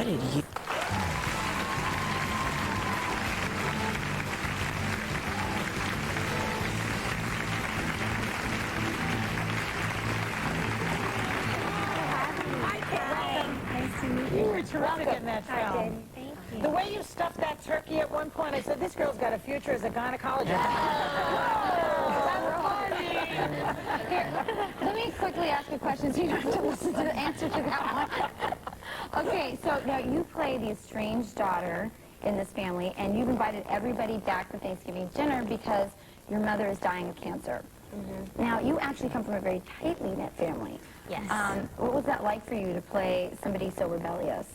What did you... You were terrific in that film. Thank you. The way you stuffed that turkey at one point, I said, this girl's got a future as a gynecologist. Here, let me quickly ask a question so you don't have to listen to the answer to that one. Okay, so now you play the estranged daughter in this family, and you've invited everybody back for Thanksgiving dinner because your mother is dying of cancer. Now, you actually come from a very tightly knit family. Yes. What was that like for you to play somebody so rebellious?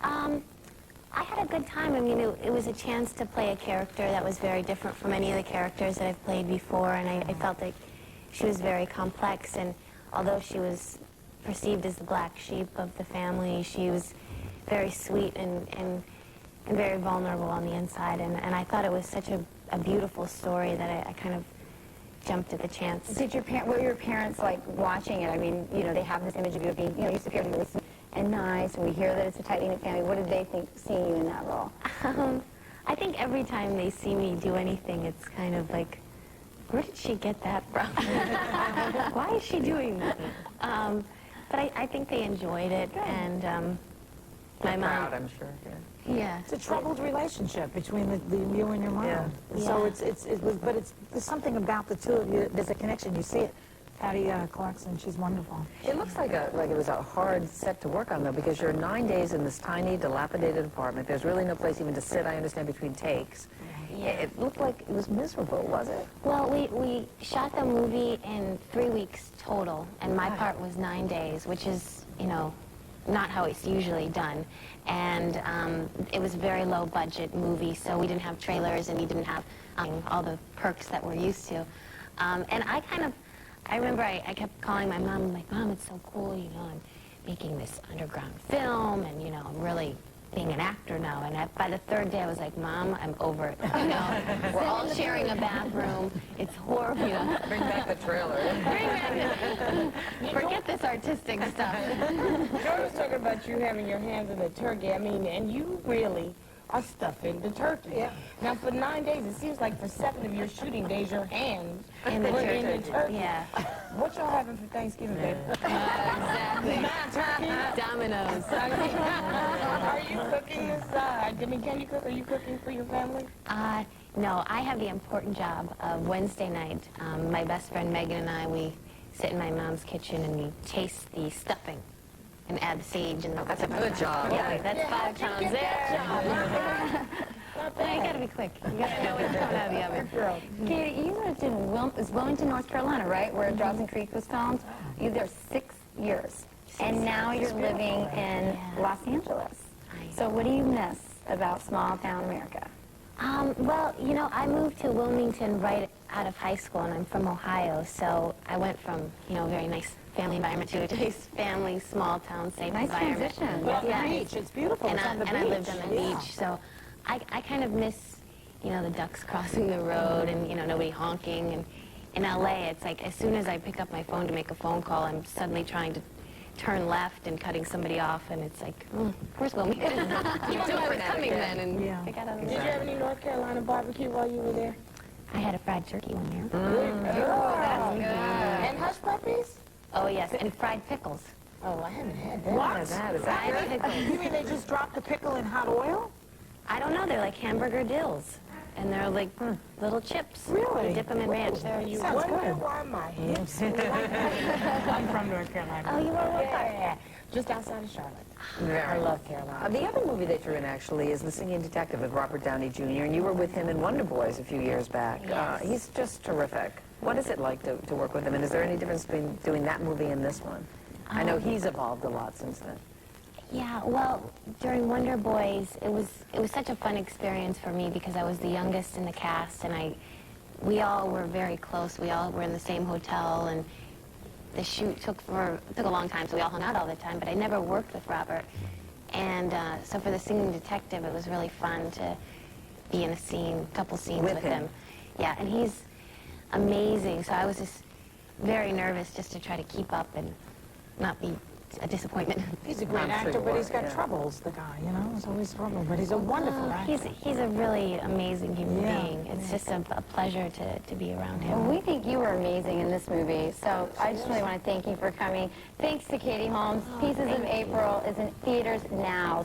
I had a good time. I mean, it was a chance to play a character that was very different from any of the characters that I've played before, and I felt like she was very complex, and although she was perceived as the black sheep of the family, she was very sweet and very vulnerable on the inside, and I thought it was such a beautiful story that I kind of jumped at the chance. Did were your parents like watching it? I mean, you know, they have this image of you being, you know, used to appear to be really sweet and nice, and we hear that it's a tightly knit family. What did they think seeing you in that role? I think every time they see me do anything, it's kind of like, where did she get that from? Why is she doing that? But I think they enjoyed it, and my mom... Proud, I'm sure. Yeah. It's a troubled relationship between you and your mom. Yeah. So there's something about the two of you. There's a connection. You see it. Patty Clarkson, she's wonderful. It looks like it was a hard set to work on, though, because you're 9 days in this tiny, dilapidated apartment. There's really no place even to sit, I understand, between takes. Yeah. It looked like it was miserable, was it? Well, we shot the movie in 3 weeks total, and my part was 9 days, which is, you know, not how it's usually done. And it was a very low-budget movie, so we didn't have trailers, and we didn't have all the perks that we're used to. And I remember I kept calling my mom. I'm like, Mom, it's so cool, you know, I'm making this underground film, and, you know, I'm really being an actor now. And by the third day, I was like, Mom, I'm over it. You know, we're all sharing a bathroom. It's horrible, you know. Bring back the trailer. Forget this artistic stuff. Joy was talking about you having your hands in the turkey. I mean, and you really are stuffing the turkey. Yeah. Now, for 9 days, it seems like for 7 of your shooting days, your hands In the were turkey. in the turkey. Yeah. What y'all having for Thanksgiving, baby? Exactly. Turkey? Dominoes. Are you cooking this? I mean, can you cook? Are you cooking for your family? No, I have the important job of Wednesday night. My best friend Megan and I, we sit in my mom's kitchen and we taste the stuffing and add the sage and That's a good job. Yeah, that's 5 pounds there. You gotta be quick. You gotta know what's coming out of the oven. Katie, you lived in Wilmington, North Carolina, right, where Dawson Creek was filmed? You were there 6 years, and now you're living in Los Angeles. So what do you miss about small-town America? Well, you know, I moved to Wilmington right out of high school, and I'm from Ohio, so I went from, you know, a very nice family environment to a nice family, small-town, safe Nice environment. transition. Well, Yeah. the beach. It's beautiful. And It's on the beach. I lived on the Yeah. beach, so I kind of miss, you know, the ducks crossing the road and, you know, nobody honking. And in LA, it's like as soon as I pick up my phone to make a phone call, I'm suddenly trying to turn left and cutting somebody off, and it's like, where's Wilmington? You knew I was coming then, and Yeah. I got out of Did you have any North Carolina barbecue while you were there? I had a fried turkey one year. Oh, and hush puppies? Oh, yes, and fried pickles. Oh, I haven't had that. What? Is that Fried pickles. You mean they just dropped the pickle in hot oil? I don't know, they're like hamburger dills. And they're like little chips. Really? You dip them in ranch. They're You Sounds wonder good. why my hips I'm from North Carolina. Oh, you were what part? Yeah, just outside of Charlotte. Very I love Carolina. The other movie that you're in, actually, is The Singing Detective with Robert Downey Jr., and you were with him in Wonder Boys a few years back. Yes. He's just terrific. What is it like to work with him, and is there any difference between doing that movie and this one? I know he's evolved a lot since then. Yeah, well, during Wonder Boys, it was such a fun experience for me because I was the youngest in the cast, and we all were very close. We all were in the same hotel, and the shoot took a long time, so we all hung out all the time. But I never worked with Robert, and so for The Singing Detective, it was really fun to be in a couple scenes with him. Yeah, and he's amazing. So I was just very nervous just to try to keep up and not be a disappointment. He's a great I'm sure actor, you but are, he's got yeah. troubles, the guy, you know? He's always trouble, but he's a wonderful actor. He's a really amazing human Yeah. being. It's just a pleasure to be around him. Well, we think you were amazing in this movie, so I just really want to thank you for coming. Thanks to Katie Holmes. Pieces of April is in theaters now.